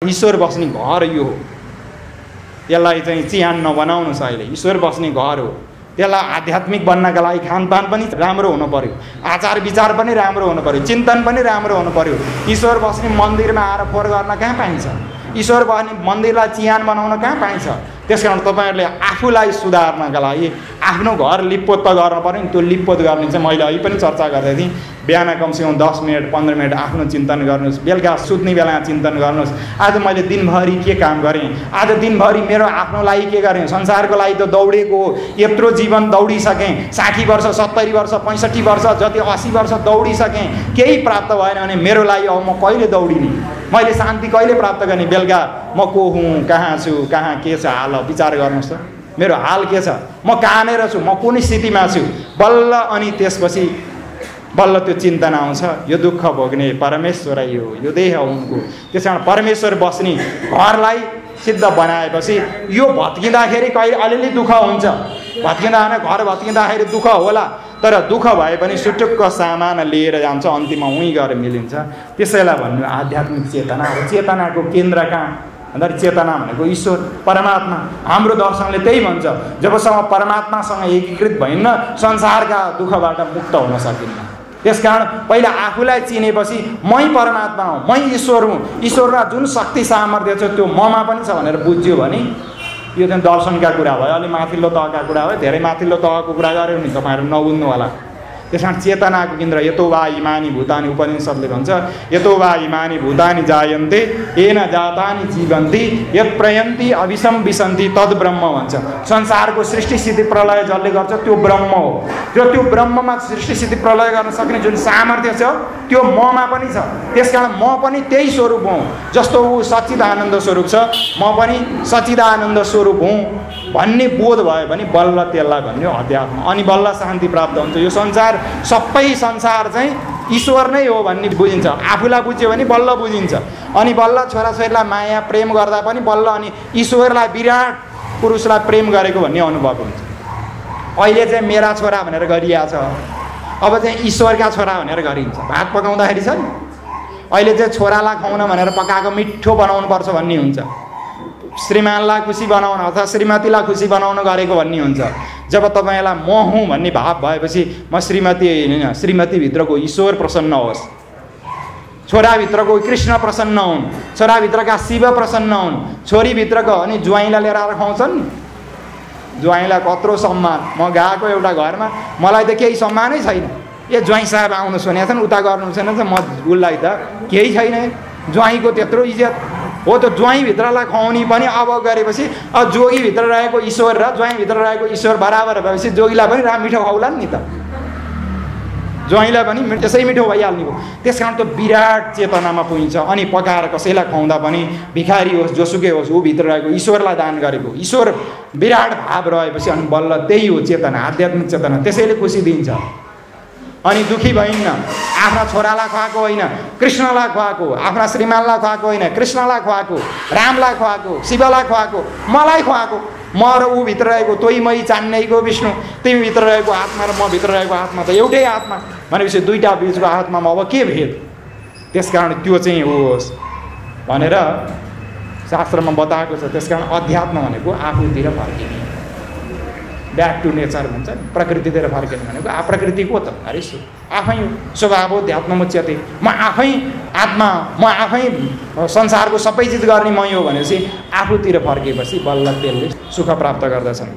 ईश्वर बस्ने घर यो हो। यसलाई चाहिँ चिहान नबनाउनुहोस्। अहिले ईश्वर बस्ने घर हो। त्यसलाई आध्यात्मिक बन्नका लागि खानपान पनि राम्रो हुनु पर्यो, आचार विचार पनि राम्रो हुनु पर्यो, चिन्तन पनि राम्रो हुनु पर्यो। ईश्वर बस्ने मन्दिरमा आएर फोहोर गर्न कहाँ पाइन्छ? ईश्वर बस्ने मन्दिरलाई चिहान बनाउन कहाँ पाइन्छ? त्यसकारण तपाईँहरूले आफूलाई सुधार्नका लागि आफ्नो घर लिप्पोत गर्न पर्यो नि। त्यो लिप्पोत गर्ने चाहिँ मैले अहिले पनि चर्चा गर्दै थिएँ। बिहान कमसेकम 10 मिनट 15 मिनट आफ्नो चिन्तन गर्नुहोस्। बेलुका सुत्ने बेलामा चिन्तन गर्नुहोस्, आज मैले दिनभरि के काम गरेँ, आज दिनभरि मेरो आफ्नो लागि के गरेँ। संसारको लागि त दौडेको हो, यत्रो जीवन दौडिसकेँ, 60 वर्ष 70 वर्ष 65 वर्ष जति 80 वर्ष दौडिसकेँ, केही प्राप्त भएन भने मेरो लागि अब म कहिले दौडिने, मैले शान्ति कहिले प्राप्त गर्ने? बेलुका म को हुँ, कहाँ छु, कहाँ के छ हाल विचार गर्नुहोस् त। मेरो हाल के छ, म कहाँनिर छु, म कुन स्थितिमा छु, बल्ल अनि त्यसपछि बल्ल त्यो चिन्तना आउँछ, यो दुःख भोग्ने परमेश्वरै हो, यो देह उनको। त्यस कारण परमेश्वर बस्ने घरलाई सिद्ध बनाएपछि यो भत्किँदाखेरि कहिले अलिअलि दुःख हुन्छ, भत्किँदा घर भत्किँदाखेरि दुःख होला, तर दुःख भए पनि सुटुक्क सामान लिएर जान्छ, अन्तिममा उहीँ गएर मिलिन्छ। त्यसैलाई भन्नु आध्यात्मिक चेतना हो। चेतनाको केन्द्र कहाँ भन्दा चेतना भनेको ईश्वर परमात्मा। हाम्रो दर्शनले त्यही भन्छ, जबसम्म परमात्मासँग एकीकृत भइन्न संसारका दुःखबाट मुक्त हुन सकिन्न। त्यसकारण पहिला आफूलाई चिनेपछि मै परमात्मा हुँ, मै ईश्वर हुँ, ईश्वरमा जुन शक्ति सामर्थ्य छ त्यो ममा पनि छ भनेर बुझ्यो भने यो चाहिँ दर्शनका कुरा भयो। अलि माथिल्लो तहका कुरा भयो, धेरै माथिल्लो तहको कुरा गऱ्यो नि तपाईँहरू नबुझ्नु होला। त्यस कारण चेतनाको केन्द्र यतो वा इमानी भूतानि, उपनिषद्ले भन्छ यतो वा इमानी भूतानि जायन्ते येन जातानि जीवन्ति यत् प्रयन्ति अभिसम विसन्ति तद् ब्रह्म भन्छ। संसारको सृष्टि स्थिति प्रलय जसले गर्छ त्यो ब्रह्म हो। त्यो ब्रह्ममा सृष्टि स्थिति प्रलय गर्न सक्ने जुन सामर्थ्य छ त्यो ममा पनि छ। त्यसकारण म पनि त्यही स्वरूप हुँ, जस्तो ऊ सच्चिदानन्द स्वरूप छ म पनि सच्चिदानन्द स्वरूप हुँ भन्ने बोध भयो भने बल्ल त्यसलाई भन्यो अध्यात्म, अनि बल्ल शान्ति प्राप्त हुन्छ। यो संसार सबै संसार चाहिँ ईश्वर नै हो भन्ने बुझिन्छ। आफूलाई बुझ्यो भने बल्ल बुझिन्छ, अनि बल्ल छोराछोरीलाई माया प्रेम गर्दा पनि बल्ल अनि ईश्वरलाई विराट पुरुषलाई प्रेम गरेको भन्ने अनुभव हुन्छ। अहिले चाहिँ मेरा छोरा भनेर गरिएको छ, अब चाहिँ ईश्वरका छोरा भनेर गरिन्छ। भात पकाउँदाखेरि छ नि, अहिले चाहिँ छोरालाई खुवाउन भनेर पकाएको मिठो बनाउनुपर्छ भन्ने हुन्छ, श्रीमानलाई खुसी बनाउन अथवा श्रीमतीलाई खुसी बनाउन गरेको भन्ने हुन्छ। जब तपाईँलाई म हुँ भन्ने भाव भएपछि म श्रीमती होइन, श्रीमतीभित्रको ईश्वर प्रसन्न होस्, छोराभित्रको कृष्ण प्रसन्न हुन्, छोराभित्रका शिव प्रसन्न हुन्, छोरीभित्रको अनि ज्वाइँलाई लिएर आएर खुवाउँछन् नि। ज्वाइँलाई कत्रो सम्मान। म गएको एउटा घरमा, मलाई त केही सम्मानै छैन। ए ज्वाइँ साहब आउनु सुनेको छ नि, उता गर्नु छैन त म उसलाई त केही छैन। ज्वाइँको त्यत्रो इज्जत हो त ज्वाइँभित्रलाई खुवाउने पनि अब गरेपछि अब जोगीभित्र रहेको ईश्वर र ज्वाइँभित्र रहेको ईश्वर बराबर भएपछि जोगीलाई पनि मिठो खुवाउला नि त, ज्वाइँलाई पनि त्यसै मिठो भइहाल्ने हो। त्यस कारण त्यो विराट चेतनामा पुगिन्छ। अनि पकाएर कसैलाई खुवाउँदा पनि भिखारी होस् जोसुकै होस् ऊ भित्र रहेको ईश्वरलाई दान गरेको ईश्वर विराट भाव रहेपछि अनि बल्ल त्यही हो चेतना, आध्यात्मिक चेतना। त्यसैले खुसी दिन्छ। अनि दुखी भइन्न, आफ्ना छोरालाई खुवाएको होइन कृष्णलाई खुवाएको, आफ्ना श्रीमानलाई खुवाएको होइन कृष्णलाई खुवाएको, रामलाई खुवाएको, शिवलाई खुवाएको, मलाई खुवाएको। म र ऊ भित्र रहेको तोही मै चान्नेको विष्णु, तिमी भित्र रहेको आत्मा र म भित्र रहेको आत्मा त एउटै आत्मा भनेपछि दुईटा बिचको आत्मामा अब के भेद? त्यसकारण त्यो चाहिँ होस् भनेर शास्त्रमा बताएको छ। त्यसकारण अध्यात्म भनेको आफूतिर फर्किने, ब्याक टु नेचर भन्छ नि, प्रकृतितिर फर्किने भनेको प्रकृति को त अरे आफै स्वभावोध्यात्म मुच्यते। म आफै आत्मा, म आफै संसारको सबै चिज गर्ने मै हो भनेपछि आफूतिर फर्केपछि बल्ल त्यसले सुख प्राप्त गर्दछन्।